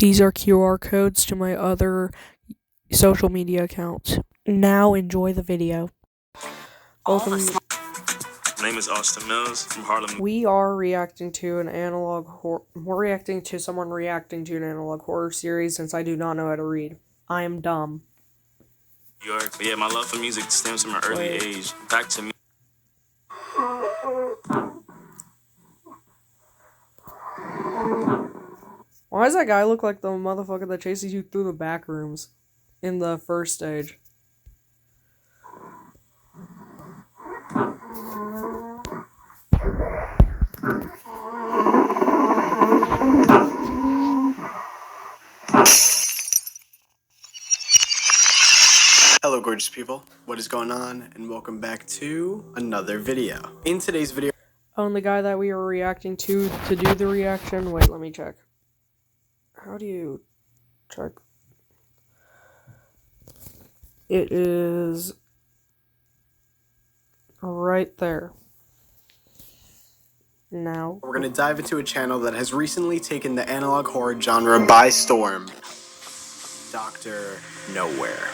These are QR codes to my other social media accounts. Now enjoy the video. Welcome. My name is Austin Mills from Harlem. We are reacting to an analog horror. We're reacting to someone reacting to an analog horror series since I do not know how to read. I am dumb. New York. But yeah, my love for music stems from an early age. Back to me. Why does that guy look like the motherfucker that chases you through the back rooms in the first stage? Hello gorgeous people, what is going on, and welcome back to another video. In today's video, Oh, and the guy that we were reacting to do the reaction, wait, let me check. How do you check? It is right there. Now we're going to dive into a channel that has recently taken the analog horror genre by storm. Dr. Nowhere.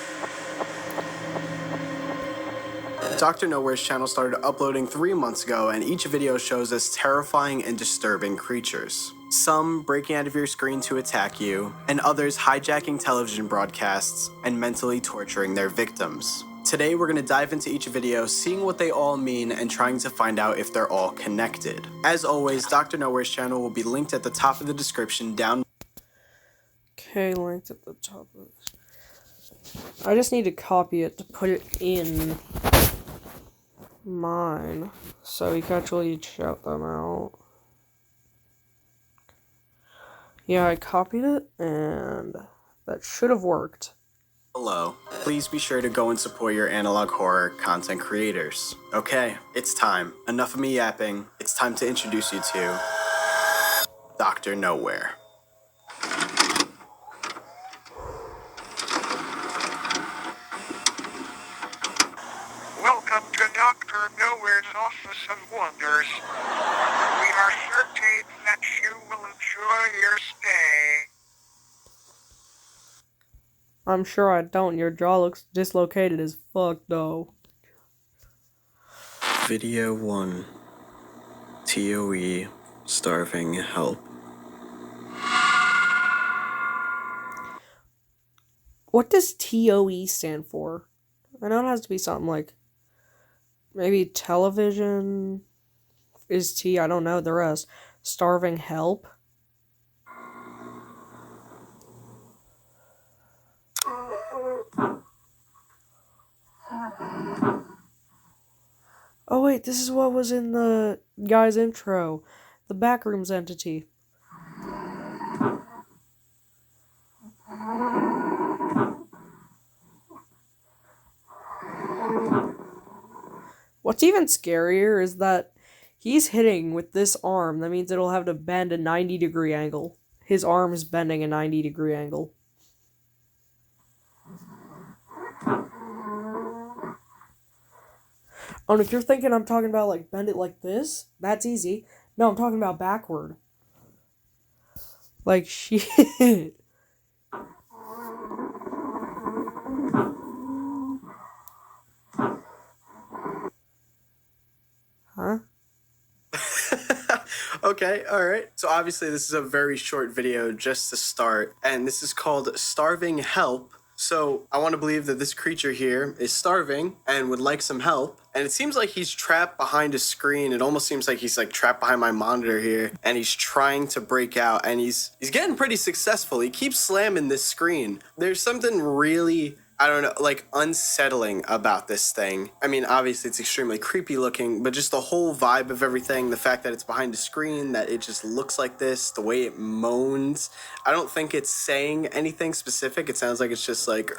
Dr. Nowhere's channel started uploading 3 months ago, and each video shows us terrifying and disturbing creatures. Some breaking out of your screen to attack you, and others hijacking television broadcasts and mentally torturing their victims. Today we're going to dive into each video, seeing what they all mean and trying to find out if they're all connected. As always, Dr. Nowhere's channel will be linked at the top of the description down. Okay, linked at the top of this. I just need to copy it to put it in mine so we can actually shout them out. Yeah, I copied it and that should have worked. Below. Please be sure to go and support your analog horror content creators. Okay, it's time. Enough of me yapping. It's time to introduce you to Dr. Nowhere. Welcome to Dr. Nowhere's Office of Wonders. We are certain that you will enjoy your stay. I'm sure I don't. Your jaw looks dislocated as fuck, though. Video 1. TOE. Starving help. What does TOE stand for? I know it has to be something like maybe television is T. I don't know the rest. Starving help. Oh wait, this is what was in the guy's intro. The Backrooms entity. What's even scarier is that he's hitting with this arm. That means it'll have to bend a 90-degree angle. His arm is bending a 90-degree angle. Oh, and if you're thinking I'm talking about, like, bend it like this, that's easy. No, I'm talking about backward. Like, shit. Huh? Okay, alright. So obviously this is a very short video just to start, and this is called Starving Help. So I want to believe that this creature here is starving and would like some help. And it seems like he's trapped behind a screen. It almost seems like he's like trapped behind my monitor here. And he's trying to break out. And he's getting pretty successful. He keeps slamming this screen. There's something really, I don't know, like unsettling about this thing. I mean, obviously it's extremely creepy looking, but just the whole vibe of everything, the fact that it's behind a screen, that it just looks like this, the way it moans. I don't think it's saying anything specific. It sounds like it's just like,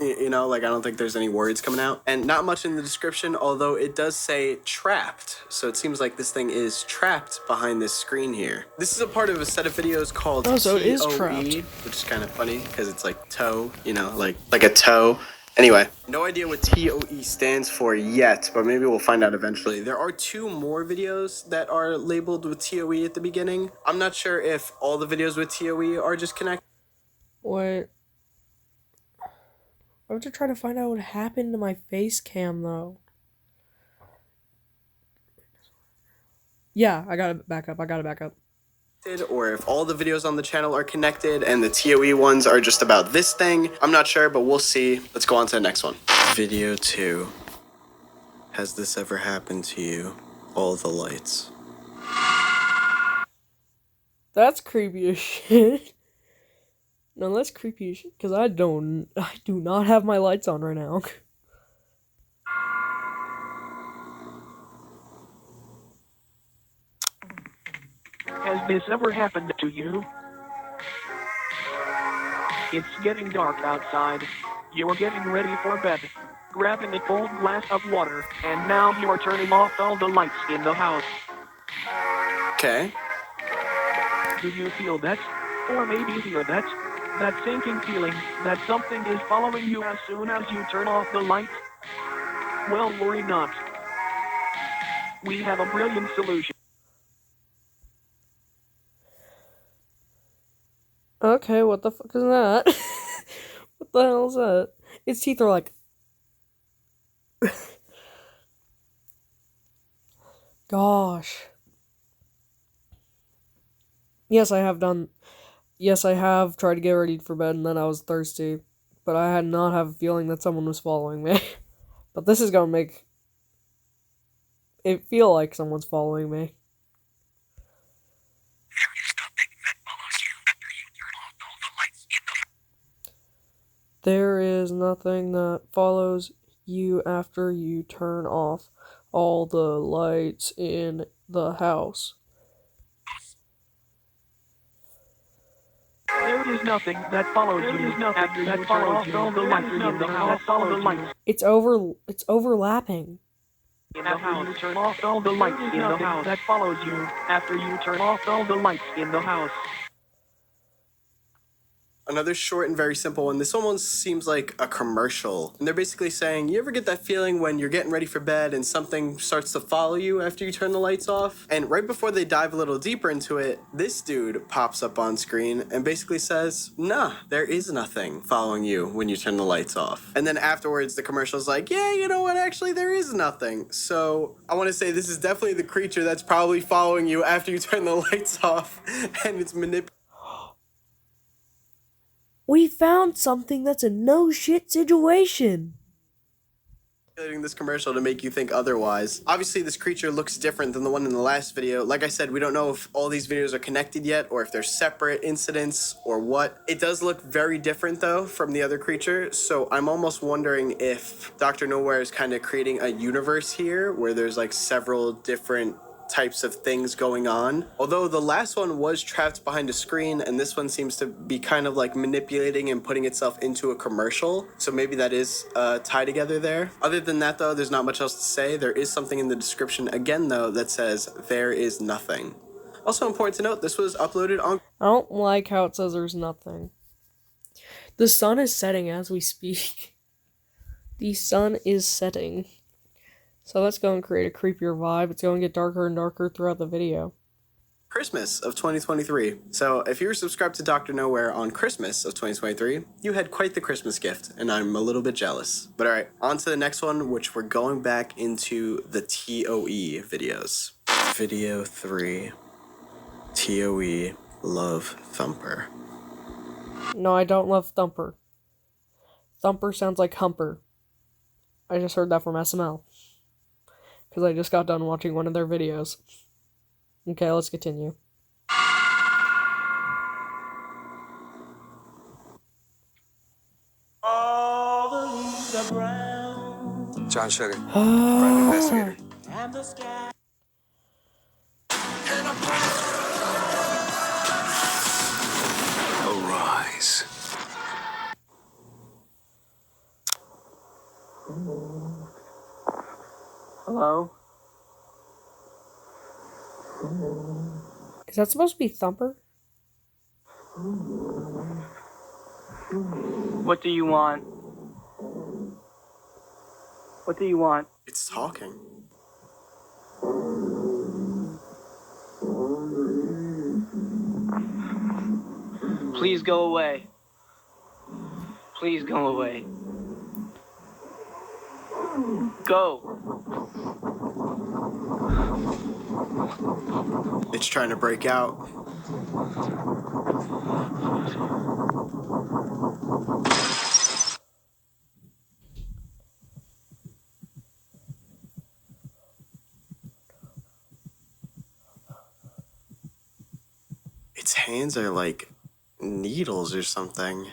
you know, like I don't think there's any words coming out. And not much in the description, although it does say trapped. So it seems like this thing is trapped behind this screen here. This is a part of a set of videos called Oh, so it is TOE, trapped. which is kind of funny because it's like toe, you know, like a toe. Anyway, no idea what TOE stands for yet, but maybe we'll find out eventually. There are 2 more videos that are labeled with TOE at the beginning. I'm not sure if all the videos with TOE are just connected. Wait. I have to try to find out what happened to my face cam, though. Yeah, I got it back up. Or if all the videos on the channel are connected and the TOE ones are just about this thing. I'm not sure, but we'll see. Let's go on to the next one. Video 2. Has this ever happened to you? All the lights. That's creepy as shit. No, that's creepy as shit, because I do not have my lights on right now. Has this ever happened to you? It's getting dark outside. You're getting ready for bed, grabbing a cold glass of water, and now you're turning off all the lights in the house. Okay. Do you feel that? Or maybe hear that? That sinking feeling that something is following you as soon as you turn off the lights? Well, worry not. We have a brilliant solution. Okay, what the fuck is that? What the hell is that? Its teeth are like... Gosh. Yes, I have tried to get ready for bed and then I was thirsty. But I had not have a feeling that someone was following me. But this is gonna make it feel like someone's following me. There is nothing that follows you after you turn off all the lights in the house. There is nothing that follows you after you turn off all the lights in the house. It's overlapping. In the house, you turn off all the lights in the house. That follows you after you turn off all the lights in the house. Another short and very simple one. This almost seems like a commercial. And they're basically saying, you ever get that feeling when you're getting ready for bed and something starts to follow you after you turn the lights off? And right before they dive a little deeper into it, this dude pops up on screen and basically says, nah, there is nothing following you when you turn the lights off. And then afterwards, the commercial's like, yeah, you know what? Actually, there is nothing. So I want to say this is definitely the creature that's probably following you after you turn the lights off. And it's manipulating. We found something that's a no-shit situation. This commercial to make you think otherwise. Obviously, this creature looks different than the one in the last video. Like I said, we don't know if all these videos are connected yet or if they're separate incidents or what. It does look very different, though, from the other creature. So I'm almost wondering if Dr. Nowhere is kind of creating a universe here where there's like several different types of things going on. Although the last one was trapped behind a screen and this one seems to be kind of like manipulating and putting itself into a commercial. So maybe that is tied together there. Other than that though, there's not much else to say. There is something in the description again though that says there is nothing. Also important to note, this was uploaded on... I don't like how it says there's nothing. The sun is setting as we speak. The sun is setting. So let's go and create a creepier vibe. It's going to get darker and darker throughout the video. Christmas of 2023. So if you were subscribed to Dr. Nowhere on Christmas of 2023, you had quite the Christmas gift, and I'm a little bit jealous. But alright, on to the next one, which we're going back into the TOE videos. Video 3. TOE Love Thumper. No, I don't love Thumper. Thumper sounds like Humper. I just heard that from SML. Because I just got done watching one of their videos. Okay, let's continue. All the leaves are brown. John Sugar, private investigator. And the sky. Arise. Hello? Is that supposed to be Thumper? What do you want? What do you want? It's talking. Please go away. Please go away. Go. It's trying to break out. Its hands are like needles or something.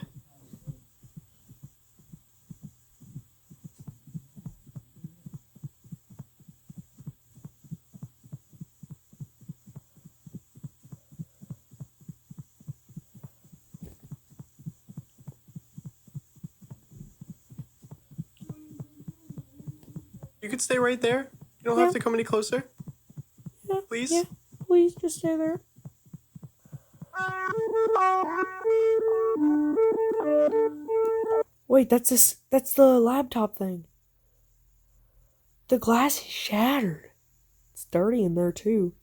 You could stay right there. You don't have to come any closer. Yeah, Please? Yeah, please just stay there. Wait, that's the laptop thing. The glass is shattered. It's dirty in there too.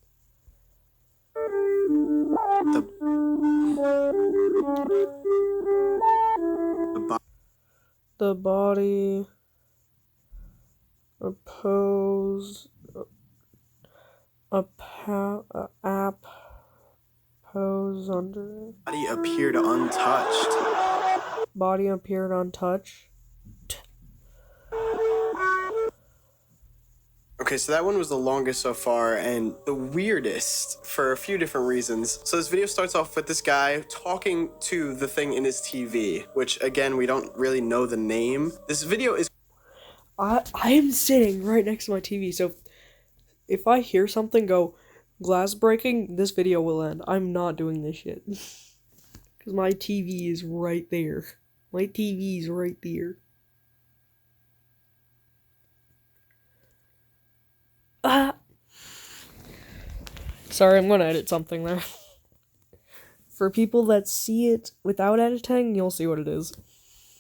The The body oppose app pose under body appeared untouched. body appeared untouched. Okay, so that one was the longest so far and the weirdest for a few different reasons. So this video starts off with this guy talking to the thing in his TV, which again, we don't really know the name. This video is I am sitting right next to my TV, so if I hear something go glass breaking, this video will end. I'm not doing this shit. Because my TV is right there. My TV is right there. Sorry, I'm gonna edit something there. For people that see it without editing, you'll see what it is.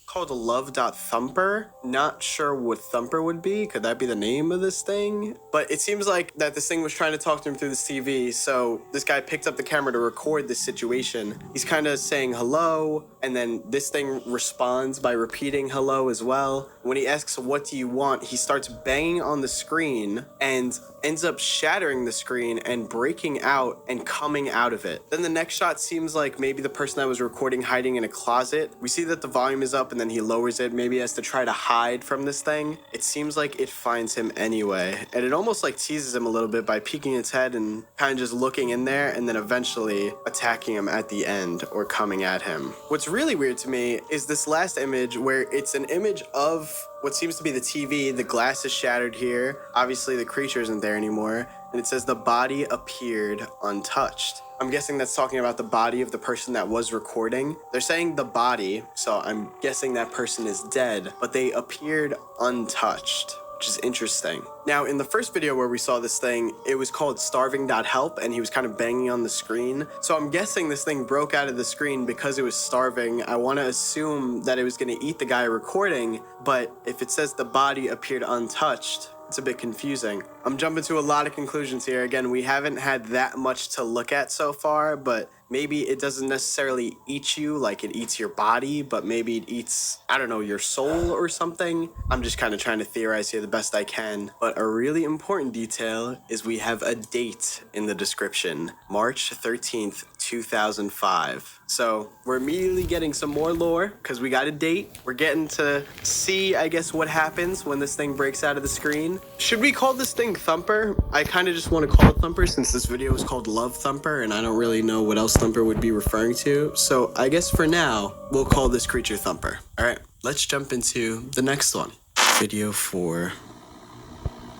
called love.thumper. Not sure what Thumper would be. Could that be the name of this thing? But it seems like that this thing was trying to talk to him through this TV, so this guy picked up the camera to record this situation. He's kind of saying hello, and then this thing responds by repeating hello as well. When he asks, what do you want? He starts banging on the screen and ends up shattering the screen and breaking out and coming out of it. Then the next shot seems like maybe the person that was recording hiding in a closet. We see that the volume is up and then he lowers it, maybe as to try to hide from this thing. It seems like it finds him anyway. And it almost like teases him a little bit by peeking its head and kind of just looking in there and then eventually attacking him at the end or coming at him. What's really weird to me is this last image where it's an image of what seems to be the TV. The glass is shattered here. Obviously the creature isn't there anymore. And it says the body appeared untouched. I'm guessing that's talking about the body of the person that was recording. They're saying the body, so I'm guessing that person is dead, but they appeared untouched, which is interesting. Now, in the first video where we saw this thing, it was called starving.help, and he was kind of banging on the screen. So I'm guessing this thing broke out of the screen because it was starving. I want to assume that it was going to eat the guy recording, but if it says the body appeared untouched, it's a bit confusing. I'm jumping to a lot of conclusions here. Again, we haven't had that much to look at so far, but maybe it doesn't necessarily eat you like it eats your body, but maybe it eats, I don't know, your soul or something. I'm just kind of trying to theorize here the best I can. But a really important detail is we have a date in the description, March 13th, 2005. So we're immediately getting some more lore because we got a date. We're getting to see, I guess, what happens when this thing breaks out of the screen. Should we call this thing Thumper? I kind of just want to call it Thumper since this video is called Love Thumper and I don't really know what else Thumper would be referring to. So I guess for now, we'll call this creature Thumper. All right, let's jump into the next one. Video 4,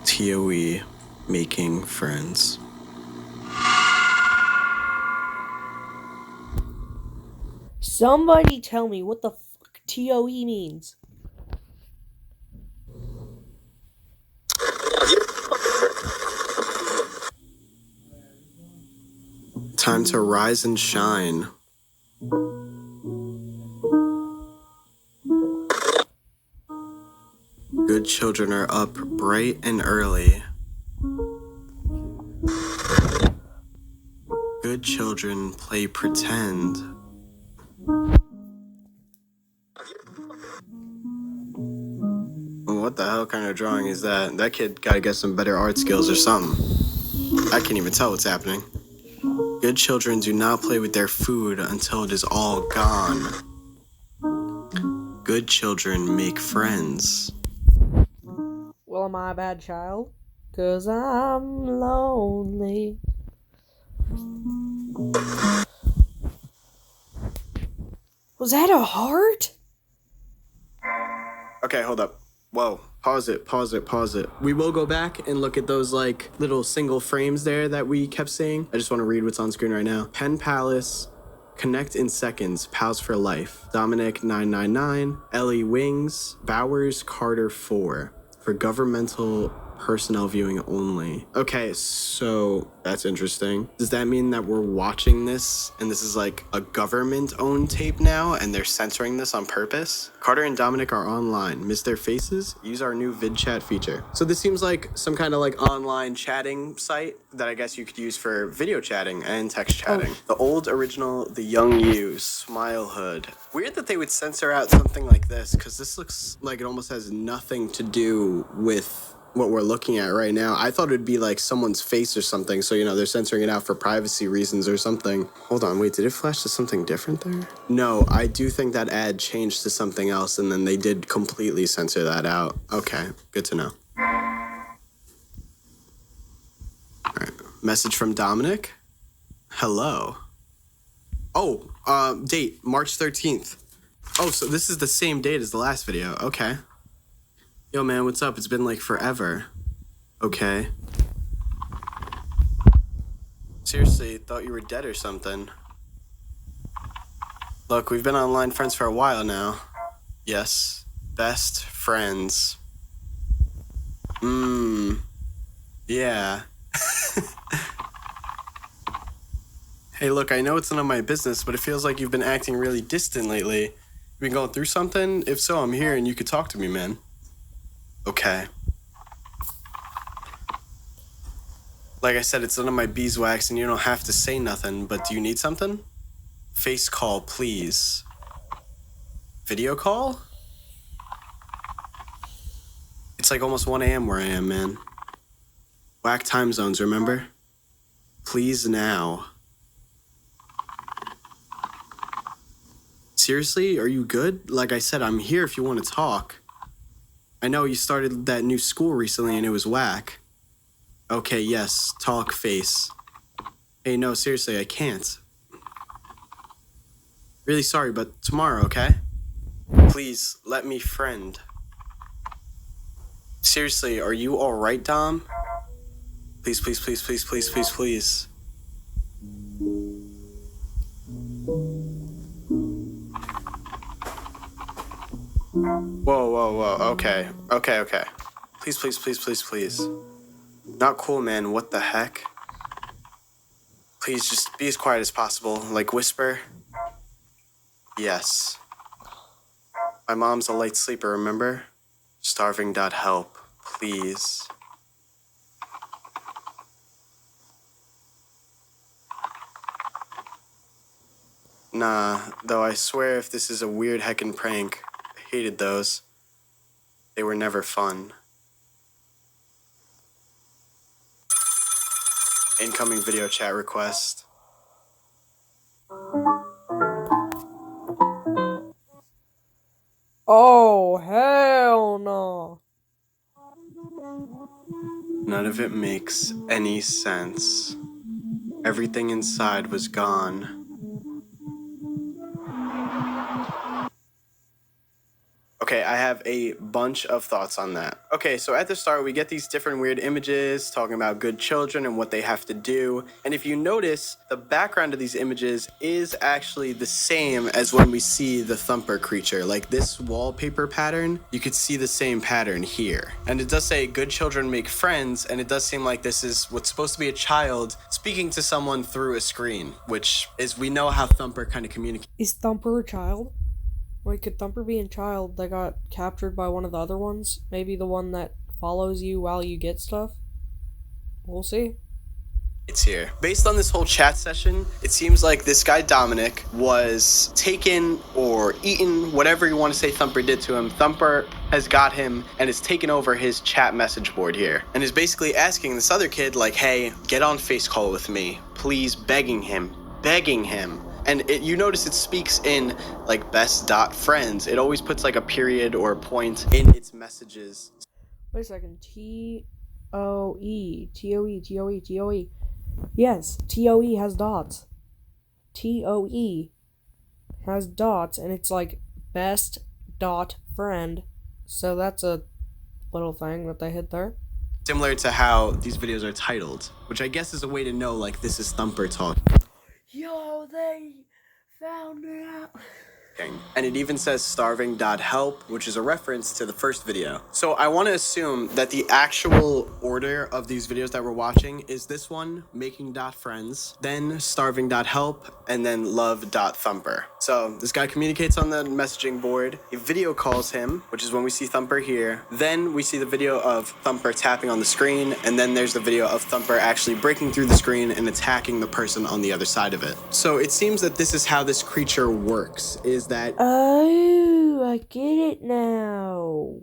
TOE making friends. Somebody tell me what the fuck TOE means. Time to rise and shine. Good Good children are up bright and early. Good children play pretend. What the hell kind of drawing is that? That kid gotta get some better art skills or something. I can't even tell what's happening. Good children do not play with their food until it is all gone. Good children make friends. Well, am I a bad child? 'Cause I'm lonely. Was that a heart? Okay, hold up. Whoa. Pause it. We will go back and look at those like little single frames there that we kept saying. I just want to read what's on screen right now. Penn Palace, Connect in Seconds, Pals for Life. Dominic 999, Ellie Wings, Bowers Carter 4. For governmental personnel viewing only. Okay, so that's interesting. Does that mean that we're watching this and this is like a government-owned tape now and they're censoring this on purpose? Carter and Dominic are online. Miss their faces? Use our new vid chat feature. So this seems like some kind of like online chatting site that I guess you could use for video chatting and text chatting. The old original, the young you, Smilehood. Weird that they would censor out something like this because this looks like it almost has nothing to do with what we're looking at right now. I thought it'd be like someone's face or something, so you know they're censoring it out for privacy reasons or something. Hold on, wait, did it flash to something different there? No, I do think that ad changed to something else and then they did completely censor that out. Okay, good to know. All right, message from Dominic. Hello. Oh, date, March 13th. Oh, so this is the same date as the last video. Okay. Yo, man, what's up? It's been like forever. Okay. Seriously, thought you were dead or something. Look, we've been online friends for a while now. Yes, best friends. Yeah. Hey, look, I know it's none of my business, but it feels like you've been acting really distant lately. You been going through something? If so, I'm here and you could talk to me, man. Okay. Like I said, it's none of my beeswax and you don't have to say nothing, but do you need something? Face call, please. Video call? It's like almost 1 a.m. where I am, man. Whack time zones, remember? Please now. Seriously? Are you good? Like I said, I'm here if you want to talk. I know you started that new school recently and it was whack. Okay, yes, talk face. Hey, no, seriously, I can't. Really sorry, but tomorrow, okay? Please, let me friend. Seriously, are you alright, Dom? Please, please, please, please, please, please, please. Whoa. Okay. Please, please, please, please, please. Not cool, man. What the heck? Please just be as quiet as possible. Like whisper. Yes. My mom's a light sleeper, remember? Starving.help. Please. Nah, though I swear if this is a weird heckin' prank, I hated those. They were never fun. Incoming video chat request. Oh, hell no. None of it makes any sense. Everything inside was gone. Okay, I have a bunch of thoughts on that. Okay, so at the start, we get these different weird images talking about good children and what they have to do. And if you notice, the background of these images is actually the same as when we see the Thumper creature. Like this wallpaper pattern, you could see the same pattern here. And it does say good children make friends, and it does seem like this is what's supposed to be a child speaking to someone through a screen, which is, we know how Thumper kind of communicates. Is Thumper a child? Wait, could Thumper be a child that got captured by one of the other ones? Maybe the one that follows you while you get stuff? We'll see. It's here. Based on this whole chat session, it seems like this guy Dominic was taken or eaten, whatever you want to say Thumper did to him. Thumper has got him and has taken over his chat message board here and is basically asking this other kid like, hey, get on face call with me, please, begging him. And you notice it speaks in like best.friends. It always puts like a period or a point in its messages. Wait a second. T-O-E. T-O-E. T-O-E. T-O-E. Yes, TOE has dots. TOE has dots, and it's like best dot friend. So that's a little thing that they hit there. Similar to how these videos are titled, which I guess is a way to know like this is Thumper talking. Yo, they found it out. And it even says starving.help, which is a reference to the first video. So I want to assume that the actual order of these videos that we're watching is this one, making.friends, then starving.help, and then love.thumper. So this guy communicates on the messaging board. A video calls him, which is when we see Thumper here. Then we see the video of Thumper tapping on the screen, and then there's the video of Thumper actually breaking through the screen and attacking the person on the other side of it. So it seems that this is how this creature works, is that Oh, I get it now.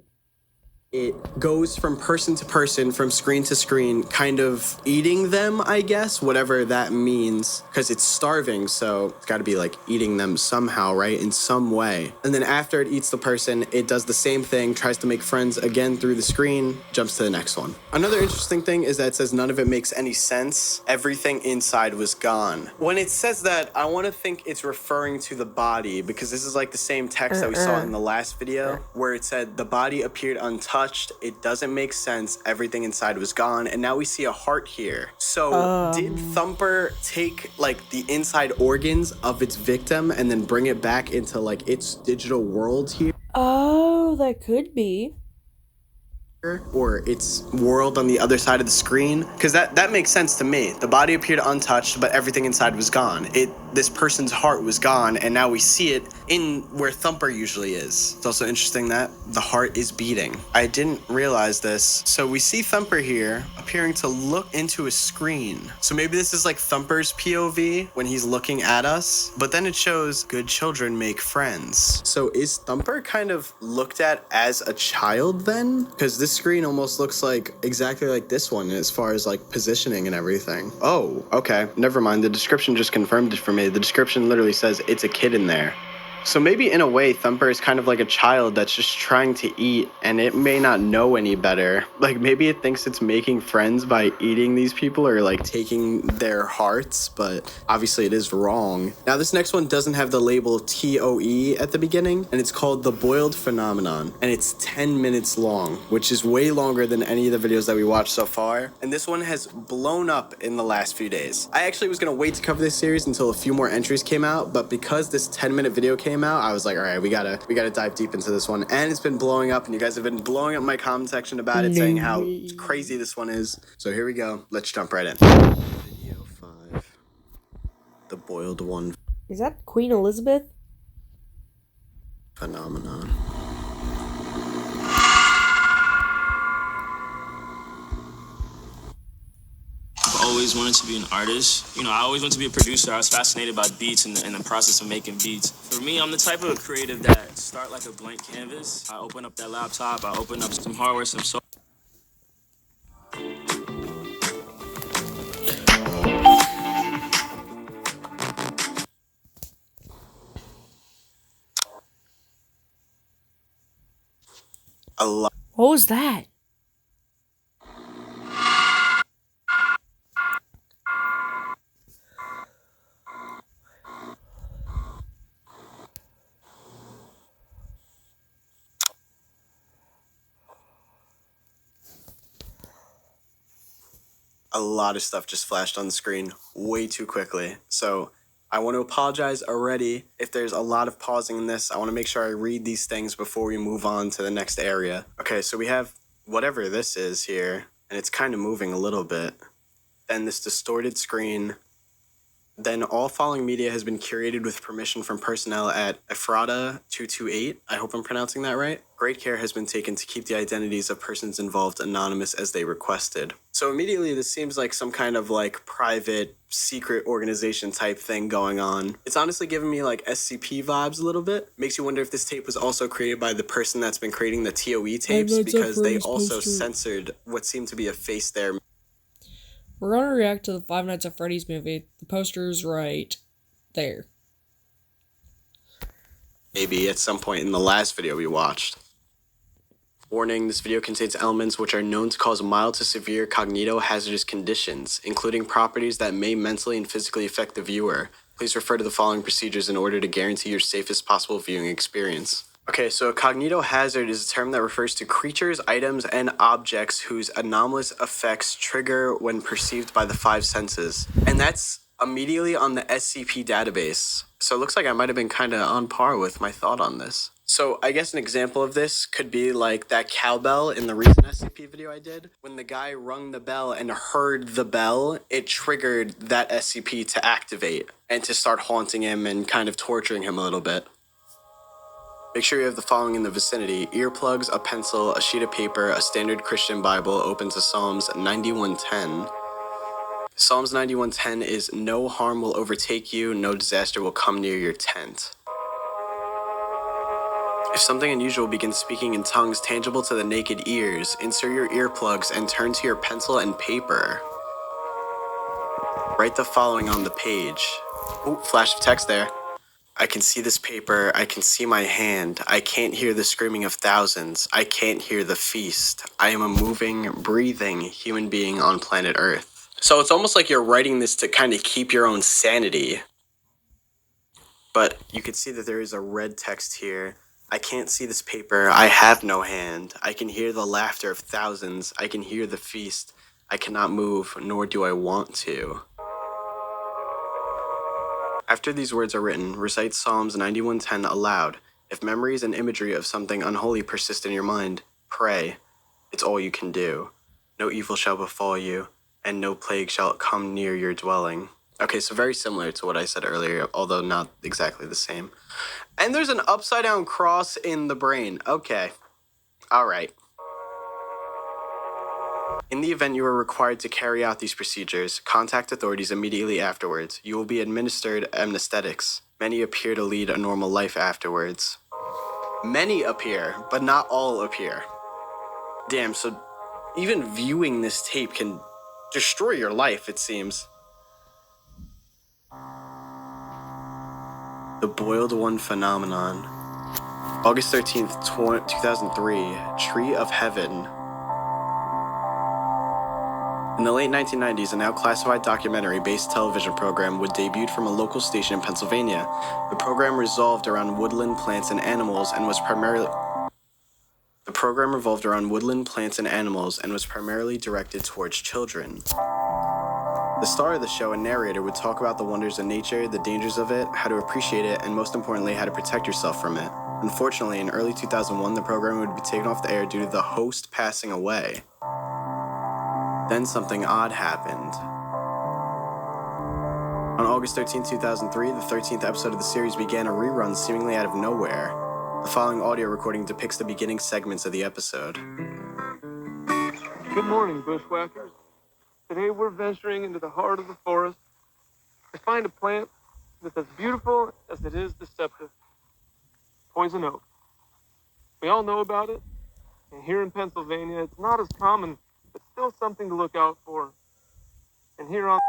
it goes from person to person, from screen to screen, kind of eating them, I guess, whatever that means, because it's starving, so it's got to be like eating them somehow, right, in some way. And then after it eats the person, it does the same thing, tries to make friends again through the screen, jumps to the next one. Another interesting thing is that it says none of it makes any sense. Everything inside was gone. When it says that, I want to think it's referring to the body, because this is like the same text that we saw in the last video, where it said the body appeared untouched. It doesn't make sense. Everything inside was gone. And now we see a heart here. So did Thumper take like the inside organs of its victim and then bring it back into like its digital world here? Oh, that could be. Or its world on the other side of the screen? Because that makes sense to me. The body appeared untouched, but everything inside was gone. This person's heart was gone, and now we see it in where Thumper usually is. It's also interesting that the heart is beating. I didn't realize this. So we see Thumper here appearing to look into a screen. So maybe this is like Thumper's POV when he's looking at us, but then it shows good children make friends. So is Thumper kind of looked at as a child then? Because this screen almost looks like exactly like this one as far as like positioning and everything. Oh, okay. Never mind. The description just confirmed it for me. The description literally says it's a kid in there. So maybe in a way, Thumper is kind of like a child that's just trying to eat, and it may not know any better. Like maybe it thinks it's making friends by eating these people or like taking their hearts, but obviously it is wrong. Now this next one doesn't have the label TOE at the beginning, and it's called The Boiled Phenomenon, and it's 10 minutes long, which is way longer than any of the videos that we watched so far. And this one has blown up in the last few days. I actually was gonna wait to cover this series until a few more entries came out, but because this 10-minute video came out, I was like, all right, we gotta dive deep into this one. And it's been blowing up, and you guys have been blowing up my comment section about it, saying how crazy this one is. So here we go. Let's jump right in. Video 5. The Boiled One Is that Queen Elizabeth? Phenomenon. I've always wanted to be an artist. You know, I always wanted to be a producer. I was fascinated by beats and the process of making beats. For me, I'm the type of creative that start like a blank canvas. I open up that laptop, I open up some hardware, some software. A lot. What was that? A lot of stuff just flashed on the screen way too quickly. So I want to apologize already if there's a lot of pausing in this. I want to make sure I read these things before we move on to the next area. Okay, so we have whatever this is here, and it's kind of moving a little bit. Then this distorted screen, Then all following media has been curated with permission from personnel at Ephrata 228. I hope I'm pronouncing that right. Great care has been taken to keep the identities of persons involved anonymous as they requested. So immediately this seems like some kind of like private secret organization type thing going on. It's honestly giving me like SCP vibes a little bit. Makes you wonder if this tape was also created by the person that's been creating the TOE tapes, because they also censored what seemed to be a face there. We're gonna react to the Five Nights at Freddy's movie. The poster's right there. Maybe at some point in the last video we watched. Warning, this video contains elements which are known to cause mild to severe cognitohazardous conditions, including properties that may mentally and physically affect the viewer. Please refer to the following procedures in order to guarantee your safest possible viewing experience. Okay, so cognitohazard is a term that refers to creatures, items, and objects whose anomalous effects trigger when perceived by the five senses. And that's immediately on the SCP database. So it looks like I might have been kind of on par with my thought on this. So I guess an example of this could be like that cowbell in the recent SCP video I did. When the guy rung the bell and heard the bell, it triggered that SCP to activate and to start haunting him and kind of torturing him a little bit. Make sure you have the following in the vicinity: earplugs, a pencil, a sheet of paper, a standard Christian Bible open to Psalms 91:10. Psalms 91:10 is, "No harm will overtake you, no disaster will come near your tent." If something unusual begins speaking in tongues tangible to the naked ears, insert your earplugs and turn to your pencil and paper. Write the following on the page. Ooh, flash of text there. I can see this paper, I can see my hand, I can't hear the screaming of thousands, I can't hear the feast. I am a moving, breathing human being on planet Earth. So it's almost like you're writing this to kind of keep your own sanity. But you can see that there is a red text here. I can't see this paper, I have no hand. I can hear the laughter of thousands, I can hear the feast. I cannot move, nor do I want to. After these words are written, recite Psalms 91:10 aloud. If memories and imagery of something unholy persist in your mind, pray. It's all you can do. No evil shall befall you, and no plague shall come near your dwelling. Okay, so very similar to what I said earlier, although not exactly the same. And there's an upside down cross in the brain. Okay. All right. In the event you are required to carry out these procedures, contact authorities immediately afterwards. You will be administered anesthetics. Many appear to lead a normal life afterwards. Many appear, but not all appear. Damn, so even viewing this tape can destroy your life, it seems. The Boiled One Phenomenon. August 13th, 2003, Tree of Heaven. In the late 1990s, a now classified documentary-based television program would debut from a local station in Pennsylvania. The program revolved around woodland plants and animals and was primarily directed towards children. The star of the show and narrator would talk about the wonders of nature, the dangers of it, how to appreciate it, and most importantly, how to protect yourself from it. Unfortunately, in early 2001, the program would be taken off the air due to the host passing away. Then something odd happened. On August 13, 2003, the 13th episode of the series began a rerun seemingly out of nowhere. The following audio recording depicts the beginning segments of the episode. Good morning, bushwhackers. Today we're venturing into the heart of the forest to find a plant that's as beautiful as it is deceptive. Poison oak. We all know about it, and here in Pennsylvania, it's not as common, but still something to look out for. And here on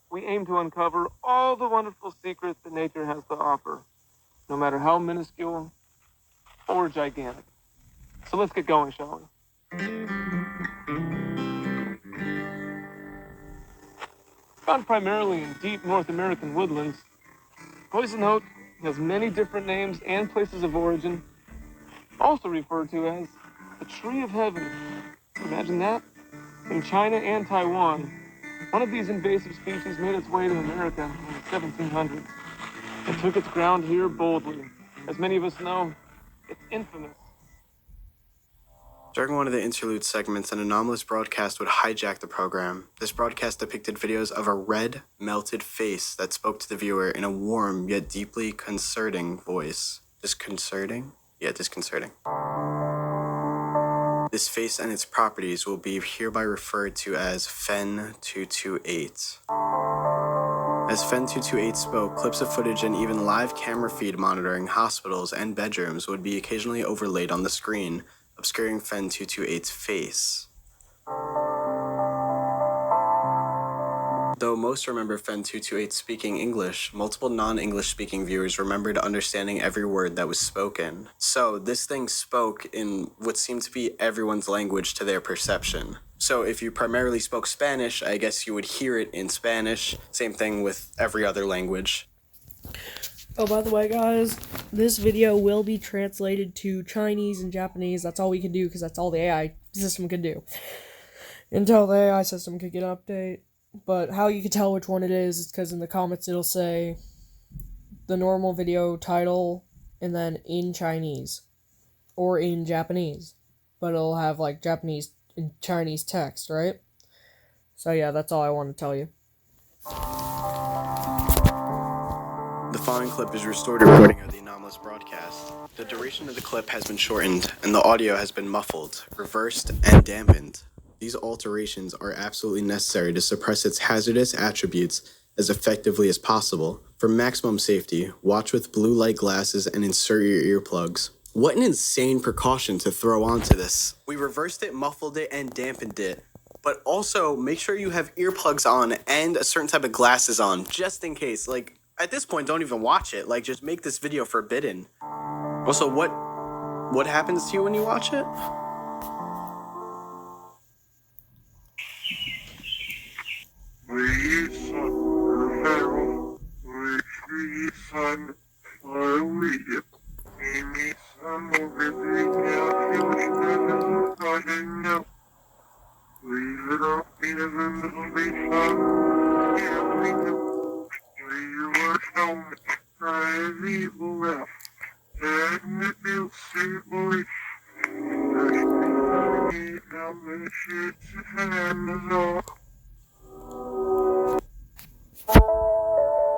we aim to uncover all the wonderful secrets that nature has to offer, no matter how minuscule or gigantic. So let's get going, shall we? Found primarily in deep North American woodlands, poison oak has many different names and places of origin, also referred to as the Tree of Heaven. Imagine that? In China and Taiwan, one of these invasive species made its way to America in the 1700s. It took its ground here boldly. As many of us know, it's infamous. During one of the interlude segments, an anomalous broadcast would hijack the program. This broadcast depicted videos of a red, melted face that spoke to the viewer in a warm yet deeply concerning voice. Disconcerting? Yeah, disconcerting. This face and its properties will be hereby referred to as FEN 228. As FEN 228 spoke, clips of footage and even live camera feed monitoring hospitals and bedrooms would be occasionally overlaid on the screen, obscuring FEN 228's face. Though most remember FEN 228 speaking English, multiple non-English speaking viewers remembered understanding every word that was spoken. So this thing spoke in what seemed to be everyone's language to their perception. So if you primarily spoke Spanish, I guess you would hear it in Spanish. Same thing with every other language. Oh, by the way, guys, this video will be translated to Chinese and Japanese. That's all we can do because that's all the AI system can do. Until the AI system could get an update. But how you can tell which one it is because in the comments it'll say the normal video title and then in Chinese or in Japanese. But it'll have like Japanese and Chinese text, right? So yeah, that's all I want to tell you. The following clip is restored recording of the anomalous broadcast. The duration of the clip has been shortened and the audio has been muffled, reversed, and dampened. These alterations are absolutely necessary to suppress its hazardous attributes as effectively as possible. For maximum safety, watch with blue light glasses and insert your earplugs. What an insane precaution to throw onto this. We reversed it, muffled it, and dampened it. But also, make sure you have earplugs on and a certain type of glasses on, just in case. Like, at this point, don't even watch it. Like, just make this video forbidden. Also, what happens to you when you watch it?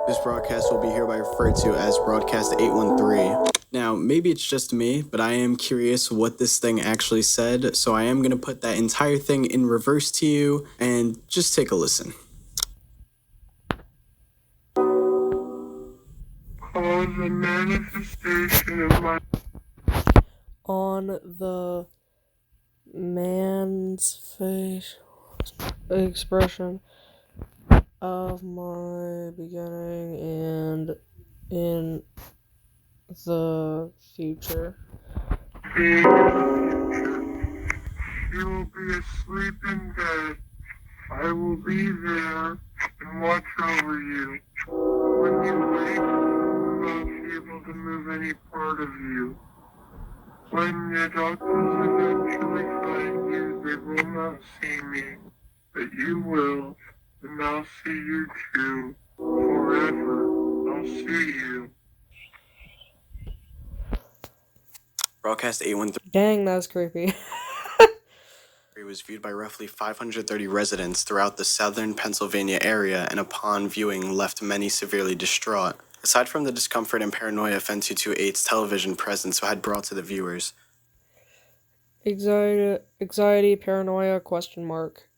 This broadcast will be hereby referred to as Broadcast 813. Now, maybe it's just me, but I am curious what this thing actually said, so I am going to put that entire thing in reverse to you, and just take a listen. Cause a manifestation of my On the man's face expression of my beginning and in the future. being you will be asleep in bed. I will be there and watch over you. When you wake, you will not be able to move any part of you. When the doctors eventually find you, they will not see me, but you will, and I'll see you too. Forever, I'll see you. Broadcast 813 Dang, that was creepy. was viewed by roughly 530 residents throughout the southern Pennsylvania area, and upon viewing left many severely distraught. Aside from the discomfort and paranoia FEN 228's television presence had brought to the viewers, Anxiety, paranoia, question mark.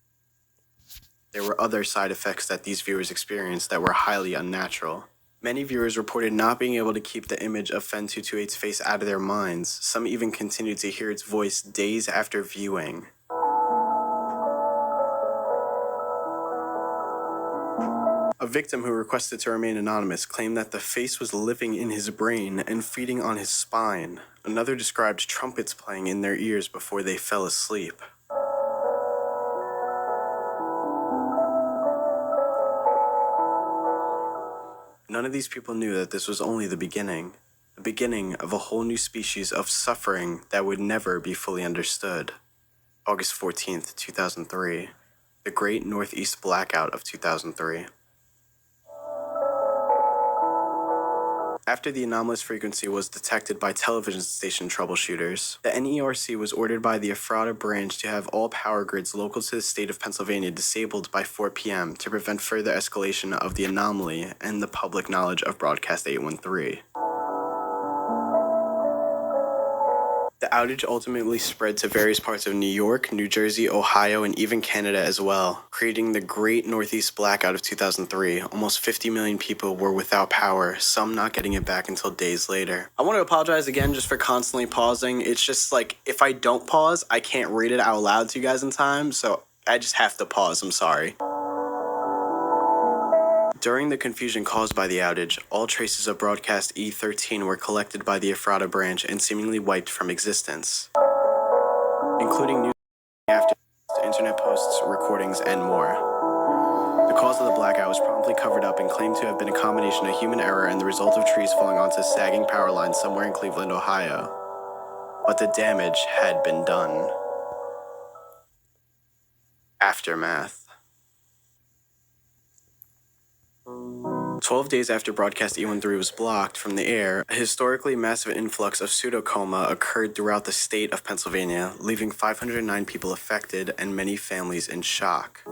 there were other side effects that these viewers experienced that were highly unnatural. Many viewers reported not being able to keep the image of FEN 228's face out of their minds. Some even continued to hear its voice days after viewing. A victim who requested to remain anonymous claimed that the face was living in his brain and feeding on his spine. Another described trumpets playing in their ears before they fell asleep. None of these people knew that this was only the beginning of a whole new species of suffering that would never be fully understood. August 14th, 2003. The Great Northeast Blackout of 2003. After the anomalous frequency was detected by television station troubleshooters, the NERC was ordered by the Ephrata branch to have all power grids local to the state of Pennsylvania disabled by 4 p.m. to prevent further escalation of the anomaly and the public knowledge of Broadcast 813. The outage ultimately spread to various parts of New York, New Jersey, Ohio, and even Canada as well, creating the Great Northeast Blackout of 2003. Almost 50 million people were without power, some not getting it back until days later. I want to apologize again just for constantly pausing. It's just like, if I don't pause, I can't read it out loud to you guys in time, so I just have to pause. I'm sorry. During the confusion caused by the outage, all traces of Broadcast E13 were collected by the Ephrata branch and seemingly wiped from existence, including news after internet posts, recordings, and more. The cause of the blackout was promptly covered up and claimed to have been a combination of human error and the result of trees falling onto sagging power lines somewhere in Cleveland, Ohio. But the damage had been done. Aftermath. 12 days after Broadcast E13 was blocked from the air, a historically massive influx of pseudocoma occurred throughout the state of Pennsylvania, leaving 509 people affected and many families in shock.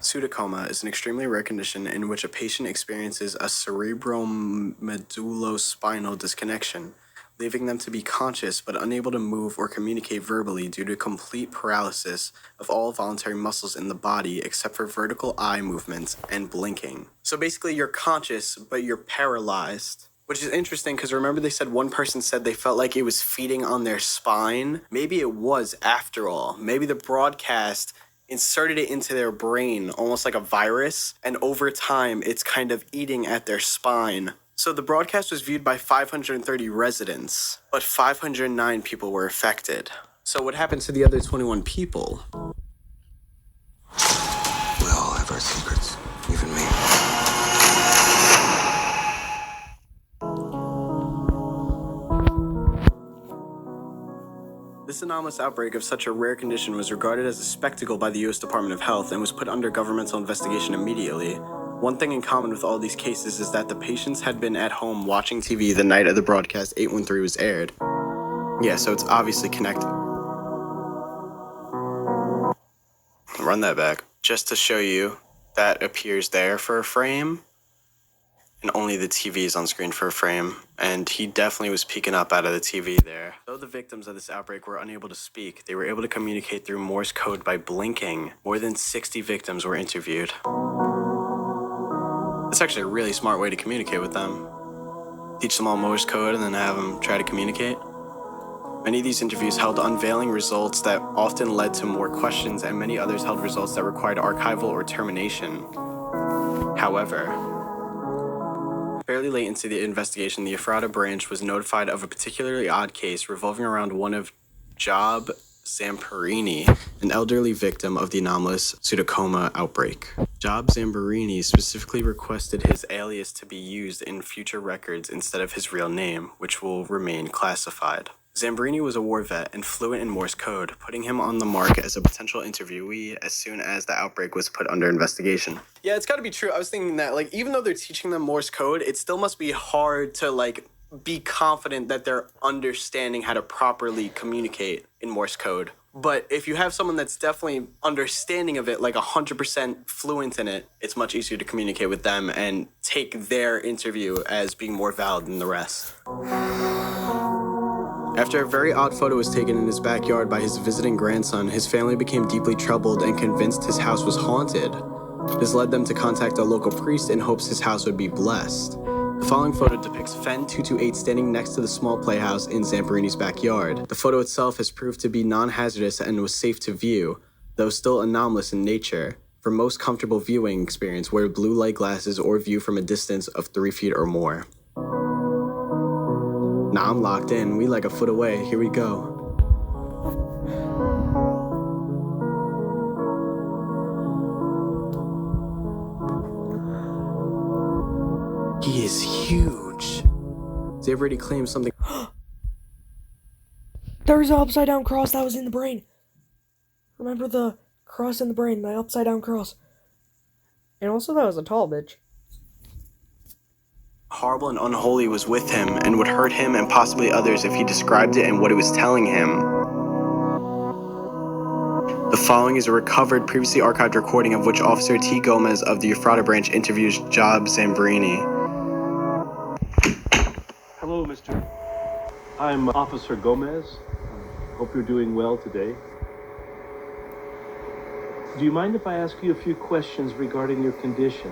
Pseudocoma is an extremely rare condition in which a patient experiences a cerebromedulospinal disconnection, leaving them to be conscious but unable to move or communicate verbally due to complete paralysis of all voluntary muscles in the body except for vertical eye movements and blinking. So basically you're conscious but you're paralyzed. Which is interesting because remember they said one person said they felt like it was feeding on their spine? Maybe it was after all. Maybe the broadcast inserted it into their brain almost like a virus, and over time it's kind of eating at their spine. So the broadcast was viewed by 530 residents, but 509 people were affected. So what happened to the other 21 people? We all have our secrets, even me. This anomalous outbreak of such a rare condition was regarded as a spectacle by the U.S. Department of Health and was put under governmental investigation immediately. One thing in common with all these cases is that the patients had been at home watching TV the night of the Broadcast 813 was aired. Yeah, so it's obviously connected. Run that back. Just to show you, that appears there for a frame, and only the TV is on screen for a frame, and he definitely was peeking up out of the TV there. Though the victims of this outbreak were unable to speak, they were able to communicate through Morse code by blinking. More than 60 victims were interviewed. That's actually a really smart way to communicate with them. Teach them all Morse code and then have them try to communicate. Many of these interviews held unveiling results that often led to more questions, and many others held results that required archival or termination. However, fairly late into the investigation, the Ephrata branch was notified of a particularly odd case revolving around one of Job Zamperini, an elderly victim of the anomalous pseudocoma outbreak. Job Zamperini specifically requested his alias to be used in future records instead of his real name, which will remain classified. Zamperini was a war vet and fluent in Morse code, putting him on the mark as a potential interviewee as soon as the outbreak was put under investigation. Yeah, it's gotta be true. I was thinking that, like, even though they're teaching them Morse code, it still must be hard to, like, be confident that they're understanding how to properly communicate in Morse code. But if you have someone that's definitely understanding of it, like 100% fluent in it, it's much easier to communicate with them and take their interview as being more valid than the rest. After a very odd photo was taken in his backyard by his visiting grandson, his family became deeply troubled and convinced his house was haunted. This led them to contact a local priest in hopes his house would be blessed. The following photo depicts Fen 228 standing next to the small playhouse in Zamperini's backyard. The photo itself has proved to be non-hazardous and was safe to view, though still anomalous in nature. For most comfortable viewing experience, wear blue light glasses or view from a distance of 3 feet or more. Nah, I'm locked in. We like a foot away. Here we go. He is huge. Zamperini claims something. There's an upside down cross that was in the brain. Remember the cross in the brain, the upside down cross. And also that was a tall bitch. horrible and unholy was with him and would hurt him and possibly others if he described it and what it was telling him. The following is a recovered, previously archived recording of which Officer T. Gomez of the Ephrata branch interviews Job Zambrini. Hello, mister. I'm Officer Gomez. Hope you're doing well today. Do you mind if I ask you a few questions regarding your condition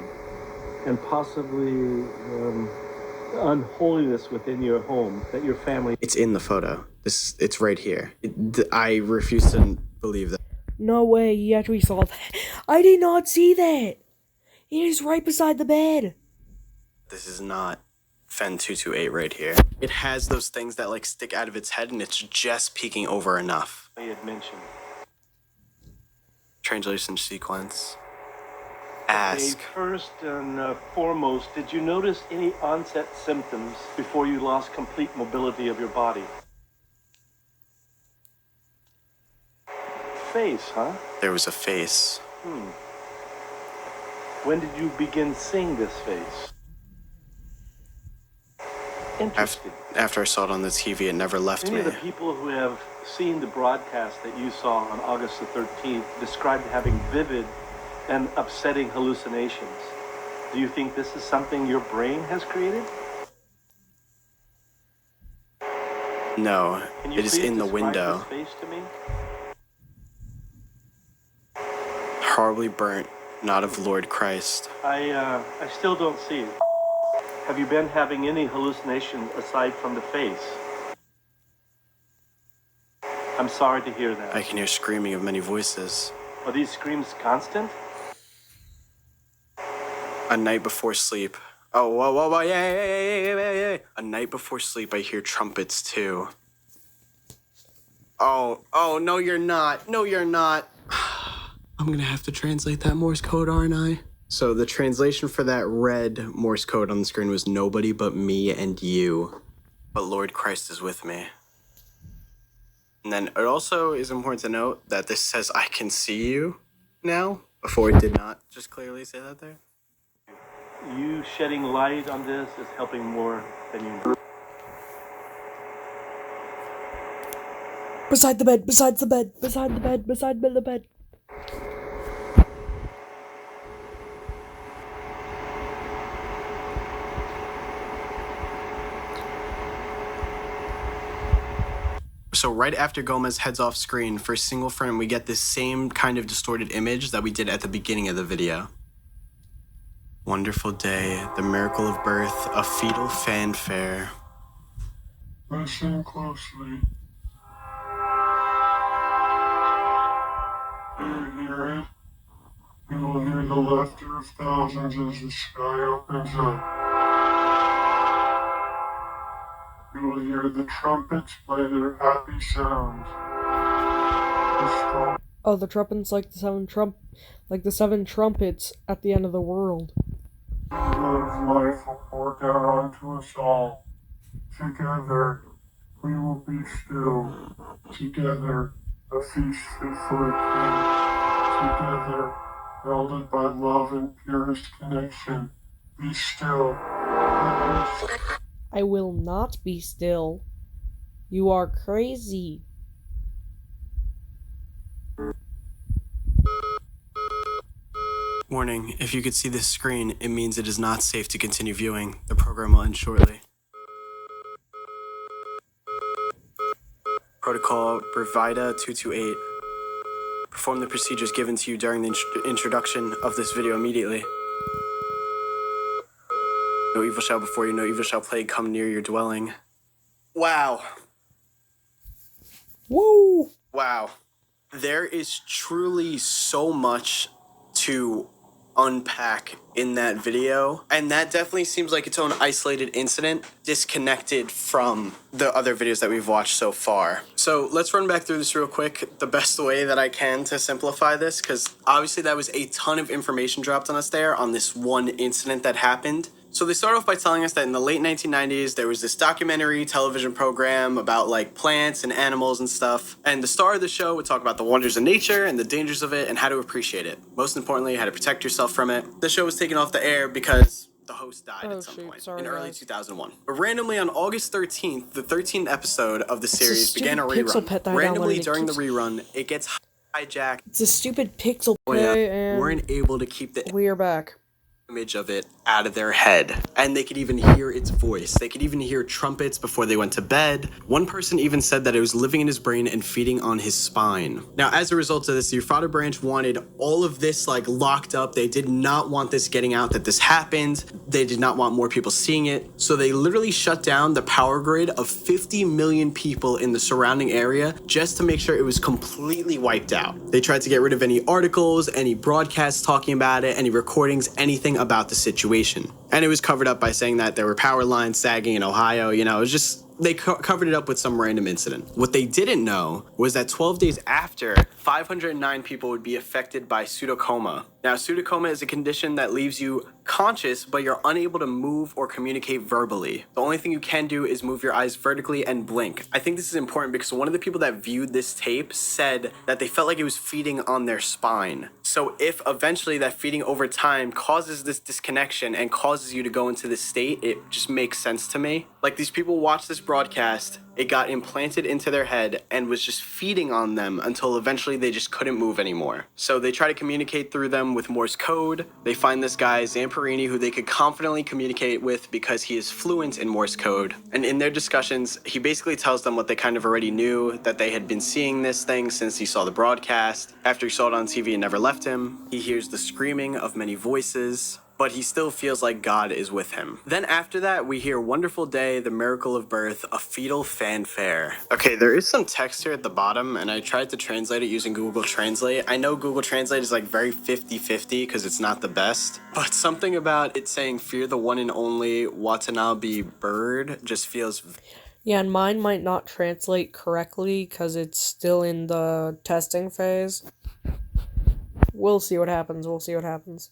and possibly unholiness within your home that your family... It's in the photo. It's right here. I refuse to believe that. No way, you actually saw that. I did not see that. It is right beside the bed. This is not Fen 228 right here. It has those things that like stick out of its head and it's just peeking over enough. I had mentioned. Translation sequence. Ask. Okay, first and foremost, did you notice any onset symptoms before you lost complete mobility of your body? Face, huh? There was a face. When did you begin seeing this face? Interesting. After I saw it on the TV, it never left Many me. of the people who have seen the broadcast that you saw on August the 13th described having vivid and upsetting hallucinations. Do you think this is something your brain has created? No, Can you it is please in the describe window. this face to me? Horribly burnt, not of Lord Christ. I still don't see it. Have you been having any hallucinations aside from the face? I'm sorry to hear that. I can hear screaming of many voices. Are these screams constant? A night before sleep. Oh, whoa, yeah. A night before sleep, I hear trumpets too. Oh, no, you're not. No, you're not. I'm gonna have to translate that Morse code, aren't I? So the translation for that red Morse code on the screen was nobody but me and you. But Lord Christ is with me. And then it also is important to note that this says I can see you now, before it did not just clearly say that there. You shedding light on this is helping more than you know. Beside the bed, beside the bed, beside the bed, beside the bed. So right after Gomez heads off screen, for a single frame, we get this same kind of distorted image that we did at the beginning of the video. Wonderful day, the miracle of birth, a fetal fanfare. Listen closely. Do you hear it? You will hear the laughter of thousands as the sky opens up. You will hear the trumpets play their happy sounds. Oh, the trumpets like the seven trumpets at the end of the world. The Lord of life will pour down onto us all. Together, we will be still. Together, a feast fit for a king. Together, welded by love and purest connection. Be still. I will not be still. You are crazy. Warning, if you could see this screen, it means it is not safe to continue viewing. The program will end shortly. Protocol Bravida 228. Perform the procedures given to you during the introduction of this video immediately. No evil shall before you, no evil shall plague come near your dwelling. Wow. Woo! Wow. There is truly so much to unpack in that video, and that definitely seems like its own isolated incident, disconnected from the other videos that we've watched so far. So let's run back through this real quick the best way that I can to simplify this, because obviously that was a ton of information dropped on us there on this one incident that happened. So they start off by telling us that in the late 1990s, there was this documentary television program about like plants and animals and stuff. And the star of the show would talk about the wonders of nature and the dangers of it and how to appreciate it. Most importantly, how to protect yourself from it. The show was taken off the air because the host died Oh, at some shoot, point sorry, in early guys. 2001. But randomly on August 13th, the 13th episode of the series stupid began a Pixel rerun. Pet that I Randomly downloaded. during the rerun, it gets hijacked. It's a stupid Pixel Oh, Pet, yeah. and Weren't able to keep the we are back. image of it out of their head, and they could even hear its voice. They could even hear trumpets before they went to bed. One person even said that it was living in his brain and feeding on his spine. Now, as a result of this, the Euphrates branch wanted all of this like locked up. They did not want this getting out that this happened. They did not want more people seeing it. So they literally shut down the power grid of 50 million people in the surrounding area just to make sure it was completely wiped out. They tried to get rid of any articles, any broadcasts talking about it, any recordings, anything about the situation. And it was covered up by saying that there were power lines sagging in Ohio. You know, it was just, they covered it up with some random incident. What they didn't know was that 12 days after, 509 people would be affected by pseudocoma. Now, pseudocoma is a condition that leaves you conscious, but you're unable to move or communicate verbally. The only thing you can do is move your eyes vertically and blink. I think this is important because one of the people that viewed this tape said that they felt like it was feeding on their spine. So if eventually that feeding over time causes this disconnection and causes you to go into this state, it just makes sense to me. Like, these people watch this broadcast, it got implanted into their head and was just feeding on them until eventually they just couldn't move anymore. So they try to communicate through them with Morse code. They find this guy, Zamperini, who they could confidently communicate with because he is fluent in Morse code. And in their discussions, he basically tells them what they kind of already knew, that they had been seeing this thing since he saw the broadcast. After he saw it on TV, it never left him. He hears the screaming of many voices, but he still feels like God is with him. Then after that, we hear Wonderful Day, the Miracle of Birth, a fetal fanfare. Okay, there is some text here at the bottom, and I tried to translate it using Google Translate. I know Google Translate is like very 50-50 because it's not the best, but something about it saying fear the one and only Watanabe bird just feels... Yeah, and mine might not translate correctly because it's still in the testing phase. We'll see what happens.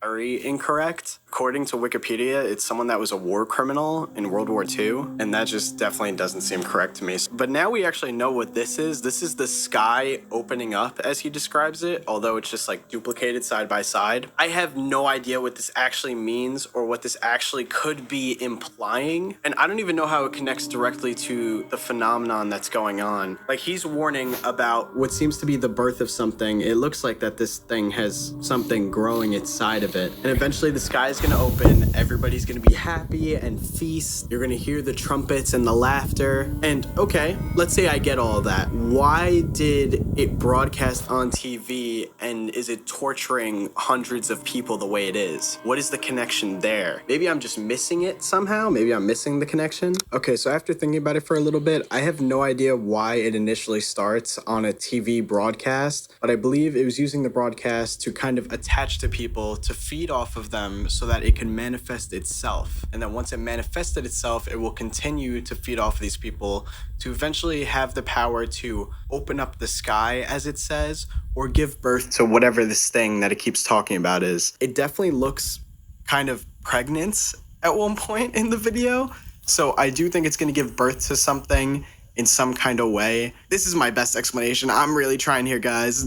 Very incorrect. According to Wikipedia, it's someone that was a war criminal in World War II, and that just definitely doesn't seem correct to me. But now we actually know what this is. This is the sky opening up, as he describes it, although it's just like duplicated side by side. I have no idea what this actually means or what this actually could be implying, and I don't even know how it connects directly to the phenomenon that's going on. Like, he's warning about what seems to be the birth of something. It looks like that this thing has something growing inside of it, and eventually the sky is gonna open, everybody's gonna be happy and feast, you're gonna hear the trumpets and the laughter, and okay, let's say I get all of that. Why did it broadcast on TV, and is it torturing hundreds of people the way it is? What is the connection there? Maybe I'm just missing it somehow, maybe I'm missing the connection. Okay, so after thinking about it for a little bit, I have no idea why it initially starts on a TV broadcast, but I believe it was using the broadcast to kind of attach to people, to feed off of them so that it can manifest itself. And then once it manifested itself, it will continue to feed off of these people to eventually have the power to open up the sky, as it says, or give birth to whatever this thing that it keeps talking about is. It definitely looks kind of pregnant at one point in the video. So I do think it's going to give birth to something in some kind of way. This is my best explanation. I'm really trying here, guys.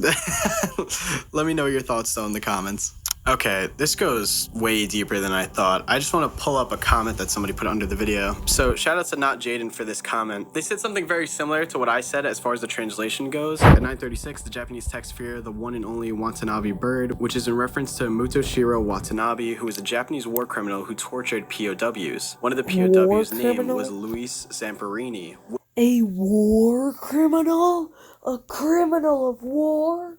Let me know your thoughts though in the comments. Okay, this goes way deeper than I thought. I just want to pull up a comment that somebody put under the video. So shout out to Not Jaden for this comment. They said something very similar to what I said as far as the translation goes. At 9:36, the Japanese text fear the one and only Watanabe bird, which is in reference to Mutoshiro Watanabe, who was a Japanese war criminal who tortured POWs. One of the POWs' name was Luis Zamperini. A war criminal? A criminal of war?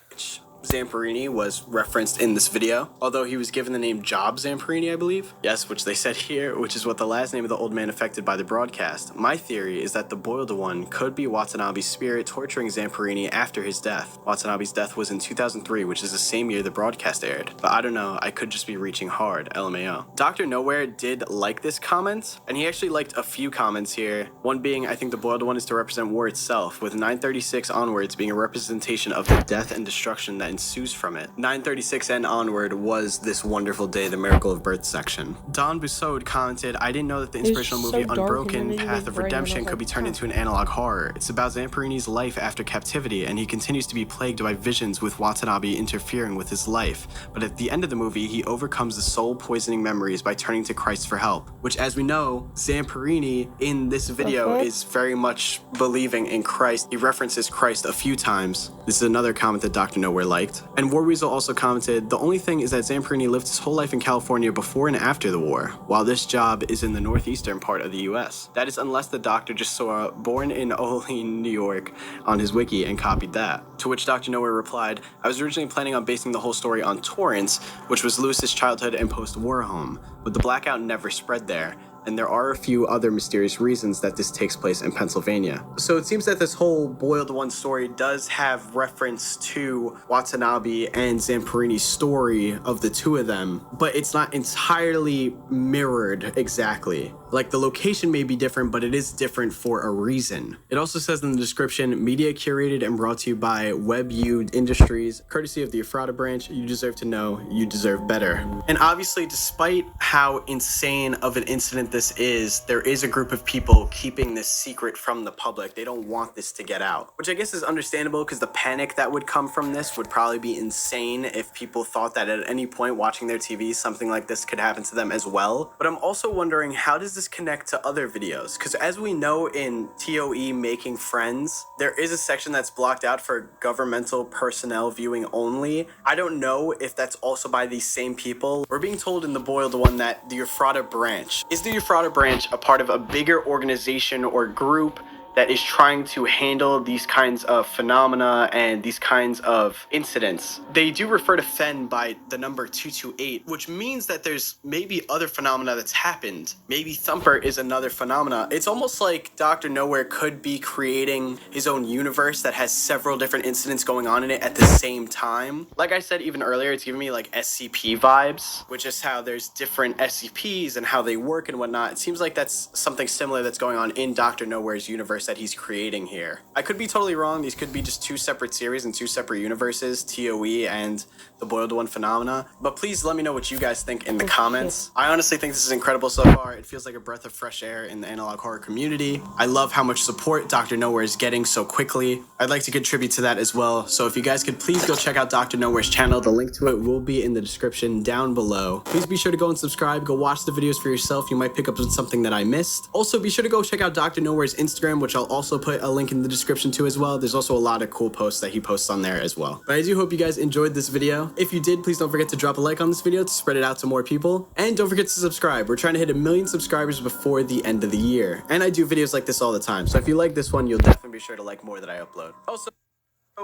Which Zamperini was referenced in this video, although he was given the name Job Zamperini, I believe. Yes, which they said here, which is what the last name of the old man affected by the broadcast. My theory is that the boiled one could be Watanabe's spirit torturing Zamperini after his death. Watanabe's death was in 2003, which is the same year the broadcast aired. But I don't know, I could just be reaching hard, LMAO. Dr. Nowhere did like this comment, and he actually liked a few comments here. One being, I think the boiled one is to represent war itself, with 936 onwards being a representation of the death and destruction that ensues from it. 936 and onward was this wonderful day, the miracle of birth section. Don Bussaud commented, I didn't know that the inspirational so movie dark and Unbroken then it Path was of bright, and I was Redemption could like, be turned huh. into an analog horror. It's about Zamperini's life after captivity, and he continues to be plagued by visions with Watanabe interfering with his life. But at the end of the movie, he overcomes the soul-poisoning memories by turning to Christ for help, which, as we know, Zamperini in this video is very much believing in Christ. He references Christ a few times. This is another comment that Dr. Nowhere liked. And Warweasel also commented, the only thing is that Zamperini lived his whole life in California before and after the war, while this job is in the northeastern part of the US. That is unless the doctor just saw born in Olean, New York on his wiki and copied that. To which Dr. Nowhere replied, I was originally planning on basing the whole story on Torrance, which was Lewis's childhood and post-war home, but the blackout never spread there. And there are a few other mysterious reasons that this takes place in Pennsylvania. So it seems that this whole Boiled One story does have reference to Watanabe and Zamperini's story of the two of them, but it's not entirely mirrored exactly. Like, the location may be different, but it is different for a reason. It also says in the description, media curated and brought to you by WebU Industries, courtesy of the Ephrata branch. You deserve to know, you deserve better. And obviously, despite how insane of an incident this is, there is a group of people keeping this secret from the public. They don't want this to get out, which I guess is understandable because the panic that would come from this would probably be insane if people thought that at any point watching their TV, something like this could happen to them as well. But I'm also wondering, how does this connect to other videos? Because as we know in TOE Making Friends, there is a section that's blocked out for governmental personnel viewing only. I don't know if that's also by these same people. We're being told in the Boiled One that the Ephrata branch, is the Ephrata branch a part of a bigger organization or group that is trying to handle these kinds of phenomena and these kinds of incidents? They do refer to Fen by the number 228, which means that there's maybe other phenomena that's happened. Maybe Thumper is another phenomena. It's almost like Dr. Nowhere could be creating his own universe that has several different incidents going on in it at the same time. Like I said even earlier, it's giving me like SCP vibes, which is how there's different SCPs and how they work and whatnot. It seems like that's something similar that's going on in Dr. Nowhere's universe that he's creating here. I could be totally wrong. These could be just two separate series and two separate universes, TOE and the Boiled One phenomena. But please let me know what you guys think in the comments. I honestly think this is incredible so far. It feels like a breath of fresh air in the analog horror community. I love how much support Dr. Nowhere is getting so quickly. I'd like to contribute to that as well. So if you guys could please go check out Dr. Nowhere's channel. The link to it will be in the description down below. Please be sure to go and subscribe. Go watch the videos for yourself. You might pick up on something that I missed. Also, be sure to go check out Dr. Nowhere's Instagram, which I'll also put a link in the description to as well. There's also a lot of cool posts that he posts on there as well. But I do hope you guys enjoyed this video. If you did, please don't forget to drop a like on this video to spread it out to more people. And don't forget to subscribe. We're trying to hit 1 million subscribers before the end of the year. And I do videos like this all the time. So if you like this one, you'll definitely be sure to like more that I upload. Also,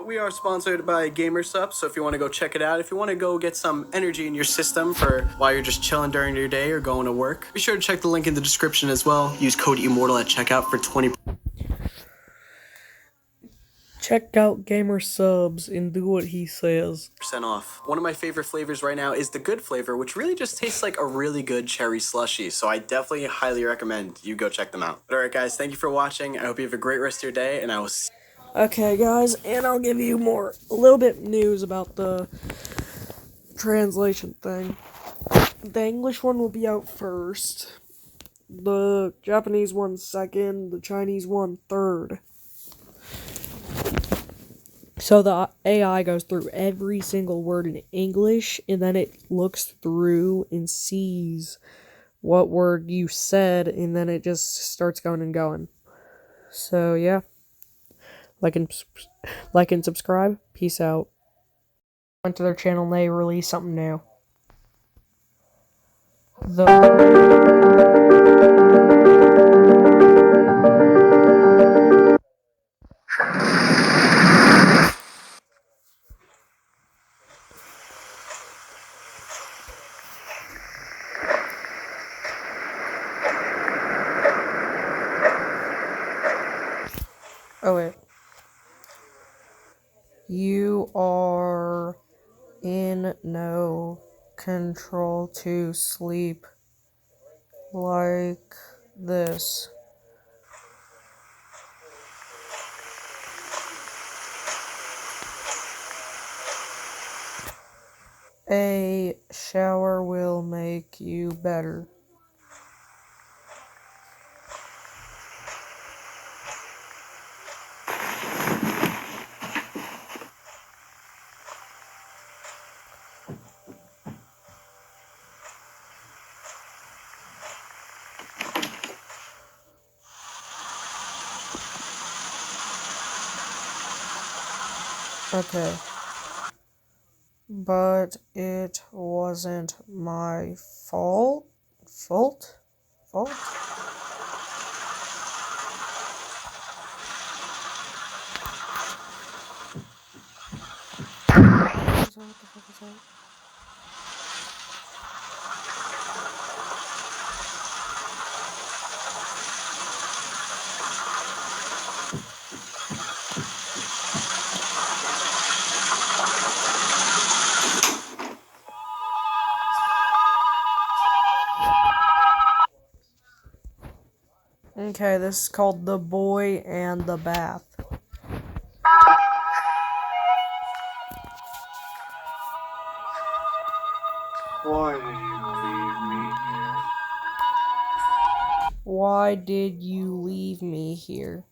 we are sponsored by GamerSup, so if you want to go check it out, if you want to go get some energy in your system for while you're just chilling during your day or going to work, be sure to check the link in the description as well. Use code Immortal at checkout for 20%. Check out Gamer Subs and do what he says. Off. One of my favorite flavors right now is the good flavor, which really just tastes like a really good cherry slushy. So I definitely highly recommend you go check them out. But alright guys, thank you for watching. I hope you have a great rest of your day, and I will see you. Okay, guys, and I'll give you a little bit news about the translation thing. The English one will be out first, the Japanese one second, the Chinese one third. So the AI goes through every single word in English, and then it looks through and sees what word you said, and then it just starts going and going. So, yeah. Like and subscribe. Peace out. Went to their channel and they released something new. Oh wait. You are in no control to sleep like this. A shower will make you better. Okay. But it wasn't my fault. Fault? Fault? What the fuck is that? Okay, this is called The Boy and the Bath. Why did you leave me here?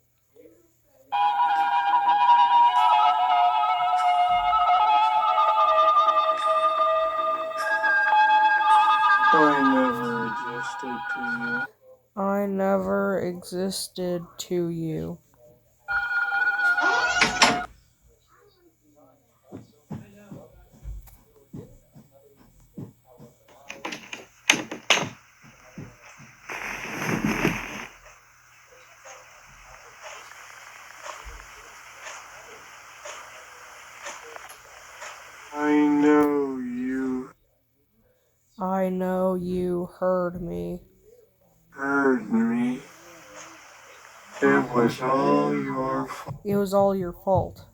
I never existed to you. I never existed to you. I know you heard me. Heard me. It was all your It was all your fault.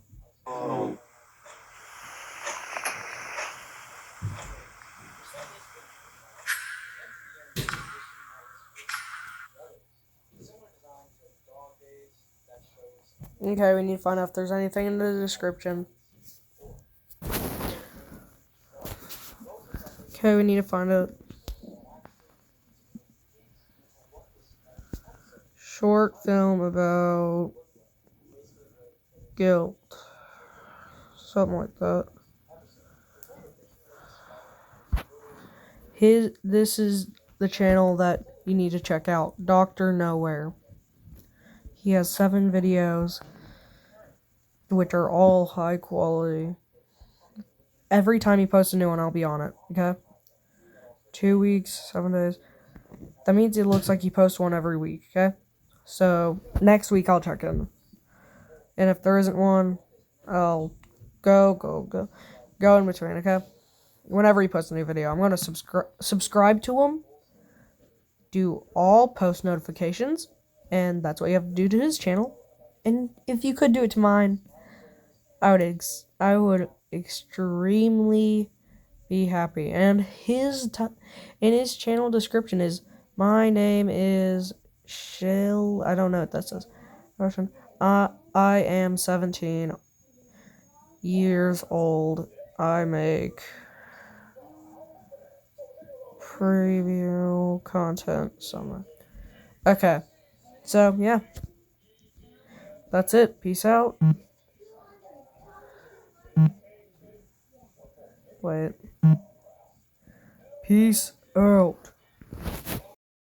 fault. Okay, we need to find out if there's anything in the description. Okay, we need to find out. Short film about guilt. Something like that. This is the channel that you need to check out. Dr. Nowhere. He has 7 videos, which are all high quality. Every time he posts a new one, I'll be on it, okay? 2 weeks, 7 days. That means it looks like he posts one every week, okay? So, next week I'll check in. And if there isn't one, I'll go in between, okay? Whenever he posts a new video, I'm going to subscribe to him, do all post notifications, and that's what you have to do to his channel. And if you could do it to mine, I would extremely be happy. And his channel description is, my name is Shell. I don't know what that says. Russian. I am 17 years old. I make preview content somewhere. Okay. So, yeah. That's it. Peace out. Wait. Peace out.